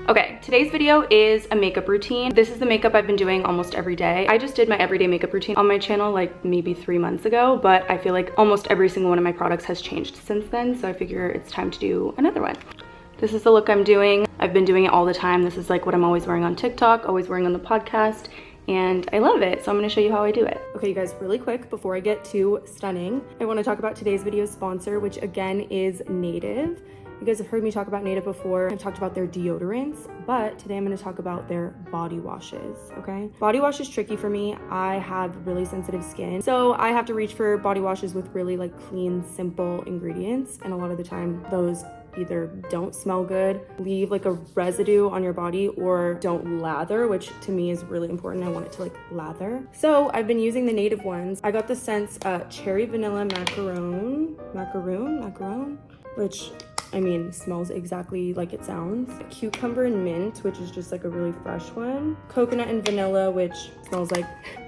Okay, today's video is a makeup routine. This is the makeup I've been doing almost every day. I just did my everyday makeup routine on my channel like maybe 3 months ago, but I feel like almost every single one of my products has changed since then, so I figure it's time to do another one. This is the look I'm doing. I've been doing it all the time. This is like what I'm always wearing on TikTok, always wearing on the podcast, and I love it, so I'm gonna show you how I do it. Okay, you guys, really quick before I get too stunning, I wanna talk about today's video sponsor, which again is Native. You guys have heard me talk about Native before. I've talked about their deodorants, but today I'm gonna talk about their body washes, okay? Body wash is tricky for me. I have really sensitive skin, so I have to reach for body washes with really like clean, simple ingredients, and a lot of the time those either don't smell good, leave like a residue on your body, or don't lather, which to me is really important. I want it to like lather. So I've been using the Native ones. I got the scents Cherry Vanilla Macaron, which I mean, smells exactly like it sounds. Cucumber and mint, which is just like a really fresh one. Coconut and vanilla, which smells like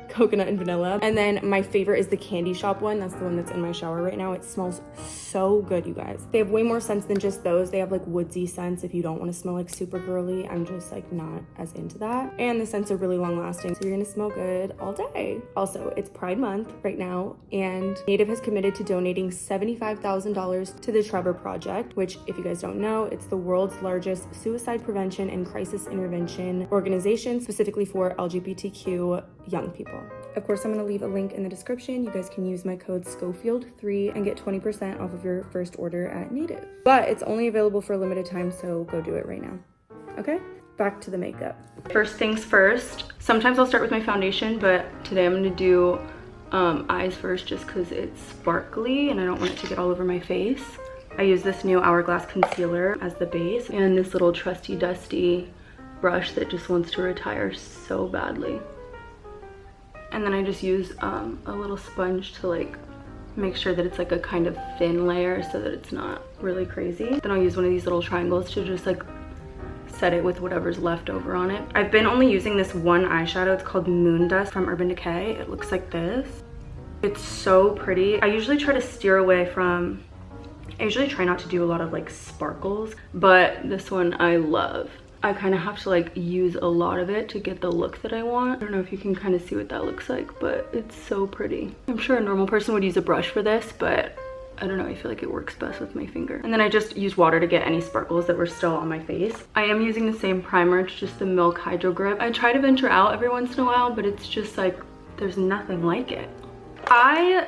coconut and vanilla. And then my favorite is the Candy Shop one. That's the one that's in my shower right now. It smells so good, you guys. They have way more scents than just those. They have like woodsy scents if you don't want to smell like super girly. I'm just like not as into that. And the scents are really long lasting, so you're gonna smell good all day. Also, it's Pride Month right now, and Native has committed to donating $75,000 to the Trevor Project, which if you guys don't know, it's the world's largest suicide prevention and crisis intervention organization specifically for LGBTQ young people. Of course, I'm gonna leave a link in the description. You guys can use my code Schofield3 and get 20% off of your first order at Native. But it's only available for a limited time, so go do it right now. Okay, back to the makeup. First things first, sometimes I'll start with my foundation, but today I'm gonna do eyes first just because it's sparkly and I don't want it to get all over my face. I use this new Hourglass concealer as the base and this little trusty dusty brush that just wants to retire so badly. And then I just use a little sponge to like make sure that it's like a kind of thin layer so that it's not really crazy. Then I'll use one of these little triangles to just like set it with whatever's left over on it. I've been only using this one eyeshadow. It's called Moon Dust from Urban Decay. It looks like this. It's so pretty. I usually try to steer away from, I usually try not to do a lot of like sparkles, but this one I love. I kind of have to like use a lot of it to get the look that I want. I don't know if you can kind of see what that looks like, but it's so pretty. I'm sure a normal person would use a brush for this, but I don't know, I feel like it works best with my finger. And then I just used water to get any sparkles that were still on my face. I am using the same primer, it's just the Milk Hydro Grip. I try to venture out every once in a while, but it's just like, there's nothing like it. I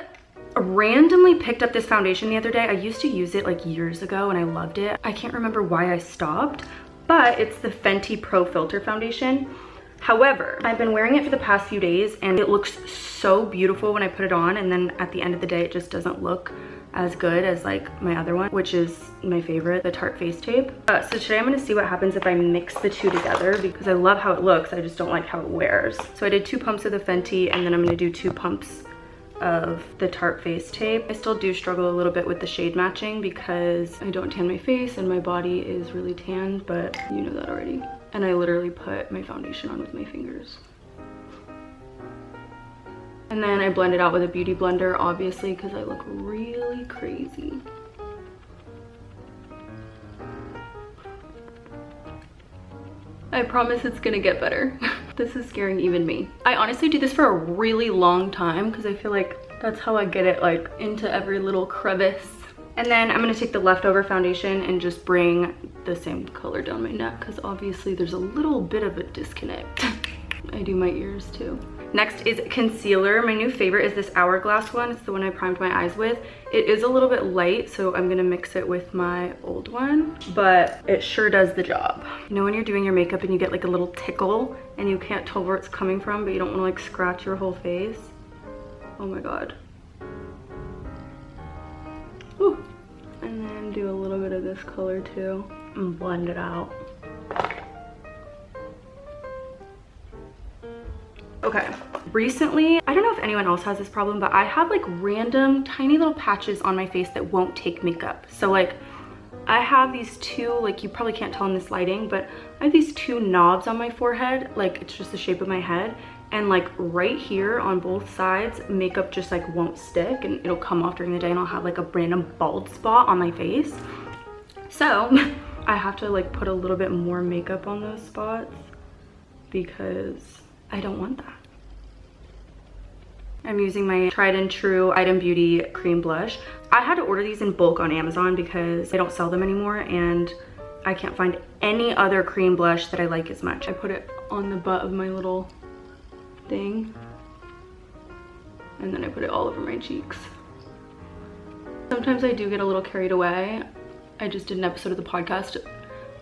randomly picked up this foundation the other day. I used to use it like years ago and I loved it. I can't remember why I stopped, but it's the Fenty Pro Filter Foundation. However, I've been wearing it for the past few days and it looks so beautiful when I put it on, and then at the end of the day, it just doesn't look as good as like my other one, which is my favorite, the Tarte Face Tape. So today I'm gonna see what happens if I mix the two together because I love how it looks, I just don't like how it wears. So I did 2 pumps of the Fenty and then I'm gonna do 2 pumps of the Tarte Face Tape. I still do struggle a little bit with the shade matching because I don't tan my face and my body is really tanned, but you know that already. And I literally put my foundation on with my fingers. And then I blend it out with a beauty blender, obviously, because I look really crazy. I promise it's gonna get better. This is scaring even me. I honestly do this for a really long time because I feel like that's how I get it like into every little crevice. And then I'm gonna take the leftover foundation and just bring the same color down my neck because obviously there's a little bit of a disconnect. I do my ears too. Next is concealer. My new favorite is this Hourglass one. It's the one I primed my eyes with. It is a little bit light, so I'm gonna mix it with my old one, but it sure does the job. You know when you're doing your makeup and you get like a little tickle and you can't tell where it's coming from, but you don't wanna like scratch your whole face? Oh my God. Ooh. And then do a little bit of this color too and blend it out. Okay, recently, I don't know if anyone else has this problem, but I have like random tiny little patches on my face that won't take makeup. So like I have these 2, like you probably can't tell in this lighting, but I have these 2 knobs on my forehead, like it's just the shape of my head. And like right here on both sides, makeup just like won't stick and it'll come off during the day and I'll have like a random bald spot on my face. So I have to like put a little bit more makeup on those spots because I don't want that. I'm using my tried and true Item Beauty cream blush. I had to order these in bulk on Amazon because they don't sell them anymore, and I can't find any other cream blush that I like as much. I put it on the butt of my little thing, and then I put it all over my cheeks. Sometimes I do get a little carried away. I just did an episode of the podcast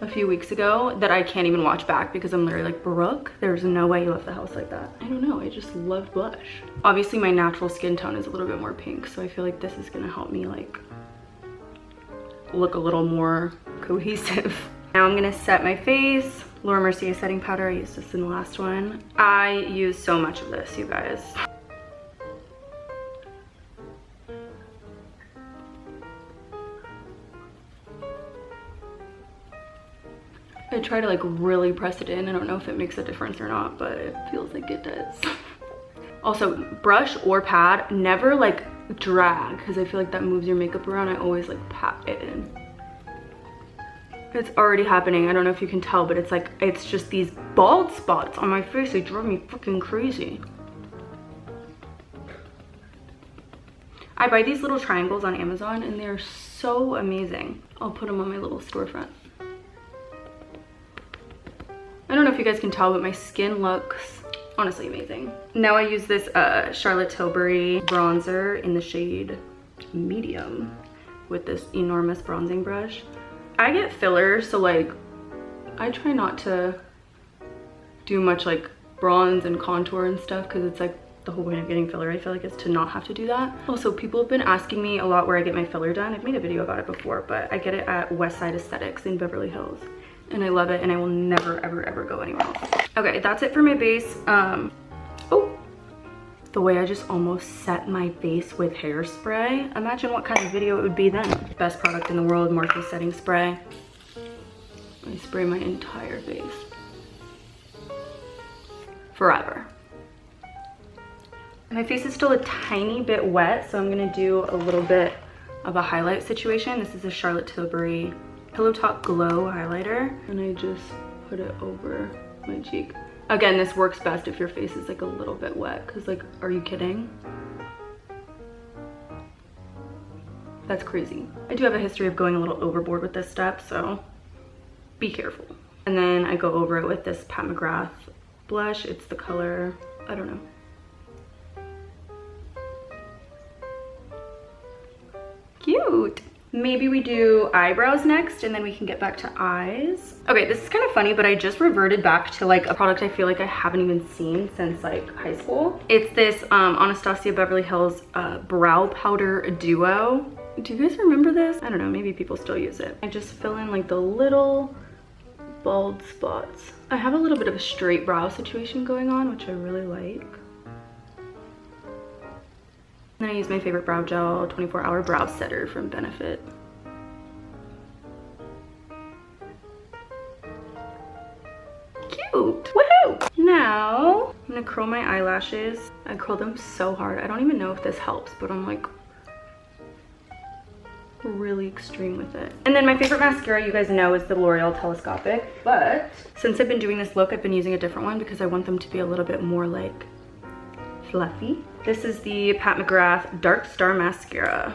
a few weeks ago that I can't even watch back because I'm literally like, Brooke, there's no way you left the house like that. I don't know, I just love blush. Obviously my natural skin tone is a little bit more pink, so I feel like this is gonna help me like look a little more cohesive. Now I'm gonna set my face. Laura Mercier setting powder, I used this in the last one. I use so much of this, you guys. I try to like really press it in. I don't know if it makes a difference or not, but it feels like it does. Also, brush or pad, never like drag, because I feel like that moves your makeup around. I always like pat it in. It's already happening. I don't know if you can tell, but it's like, it's just these bald spots on my face. They drive me fucking crazy. I buy these little triangles on Amazon and they're so amazing. I'll put them on my little storefront. I don't know if you guys can tell, but my skin looks honestly amazing. Now I use this Charlotte Tilbury bronzer in the shade medium with this enormous bronzing brush. I get fillers, so like I try not to do much like bronze and contour and stuff because it's like the whole point of getting filler, I feel like, is to not have to do that. Also, people have been asking me a lot where I get my filler done. I've made a video about it before, but I get it at Westside Aesthetics in Beverly Hills. And I love it, and I will never, ever, ever go anywhere else. Okay, that's it for my base. Oh, the way I just almost set my face with hairspray. Imagine what kind of video it would be then. Best product in the world, Morphe setting spray. I spray my entire face. Forever. My face is still a tiny bit wet, so I'm gonna do a little bit of a highlight situation. This is a Charlotte Tilbury Pillow Talk Glow highlighter, and I just put it over my cheek. Again, this works best if your face is like a little bit wet, because like, are you kidding? That's crazy. I do have a history of going a little overboard with this step, so be careful. And then I go over it with this Pat McGrath blush. It's the color, I don't know. Cute. Maybe we do eyebrows next, and then we can get back to eyes. Okay, this is kind of funny, but I just reverted back to like a product I feel like I haven't even seen since like high school. It's this Anastasia Beverly Hills brow powder duo. Do you guys remember this? I don't know, maybe people still use it. I just fill in like the little bald spots. I have a little bit of a straight brow situation going on, which I really like. Then I use my favorite brow gel, 24-hour brow setter from Benefit. Cute, woohoo! Now, I'm gonna curl my eyelashes. I curl them so hard. I don't even know if this helps, but I'm like really extreme with it. And then my favorite mascara, you guys know, is the L'Oreal Telescopic. But since I've been doing this look, I've been using a different one because I want them to be a little bit more like fluffy. This is the Pat McGrath Dark Star Mascara.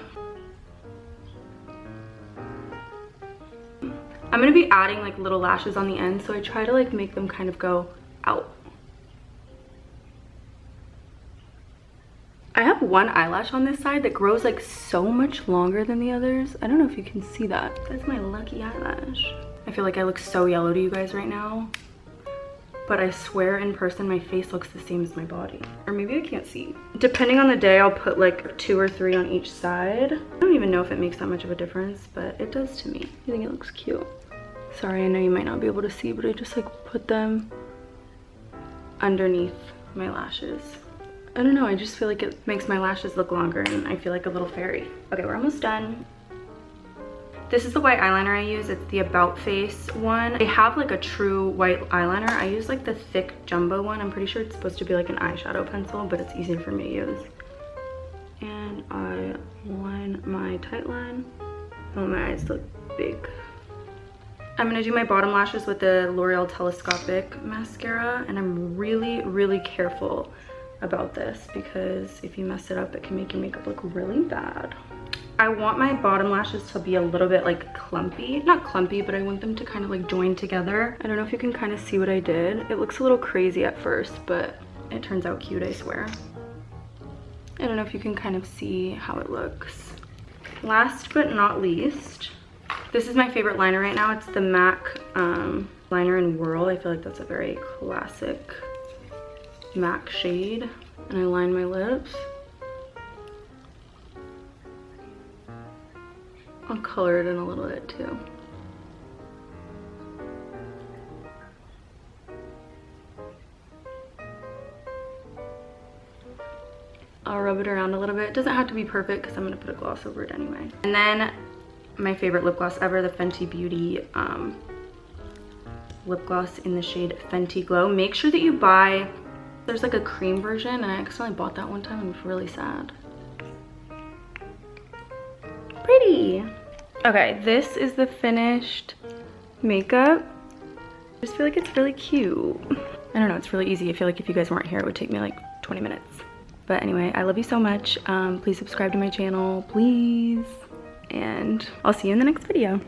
I'm gonna be adding like little lashes on the end, so I try to like make them kind of go out. I have one eyelash on this side that grows like so much longer than the others. I don't know if you can see that. That's my lucky eyelash. I feel like I look so yellow to you guys right now, but I swear in person my face looks the same as my body. Or maybe I can't see. Depending on the day, I'll put like 2 or 3 on each side. I don't even know if it makes that much of a difference, but it does to me. I think it looks cute. Sorry, I know you might not be able to see, but I just like put them underneath my lashes. I don't know, I just feel like it makes my lashes look longer and I feel like a little fairy. Okay, we're almost done. This is the white eyeliner I use. It's the About Face one. They have like a true white eyeliner. I use like the thick jumbo one. I'm pretty sure it's supposed to be like an eyeshadow pencil, but it's easier for me to use. And I line my tight line. Oh, my eyes look big. I'm gonna do my bottom lashes with the L'Oreal Telescopic mascara, and I'm really careful about this because if you mess it up, it can make your makeup look really bad. I want my bottom lashes to be a little bit like clumpy. Not clumpy, but I want them to kind of like join together. I don't know if you can kind of see what I did. It looks a little crazy at first, but it turns out cute, I swear. I don't know if you can kind of see how it looks. Last but not least, this is my favorite liner right now. It's the MAC liner in Whirl. I feel like that's a very classic MAC shade. And I line my lips. I'll color it in a little bit too. I'll rub it around a little bit. It doesn't have to be perfect because I'm gonna put a gloss over it anyway. And then my favorite lip gloss ever, the Fenty Beauty lip gloss in the shade Fenty Glow. Make sure that you buy, there's like a cream version, and I accidentally bought that one time and was really sad. Pretty. Okay, this is the finished makeup. I just feel like it's really cute. I don't know, it's really easy. I feel like if you guys weren't here, it would take me like 20 minutes. But anyway, I love you so much. Please subscribe to my channel, please. And I'll see you in the next video.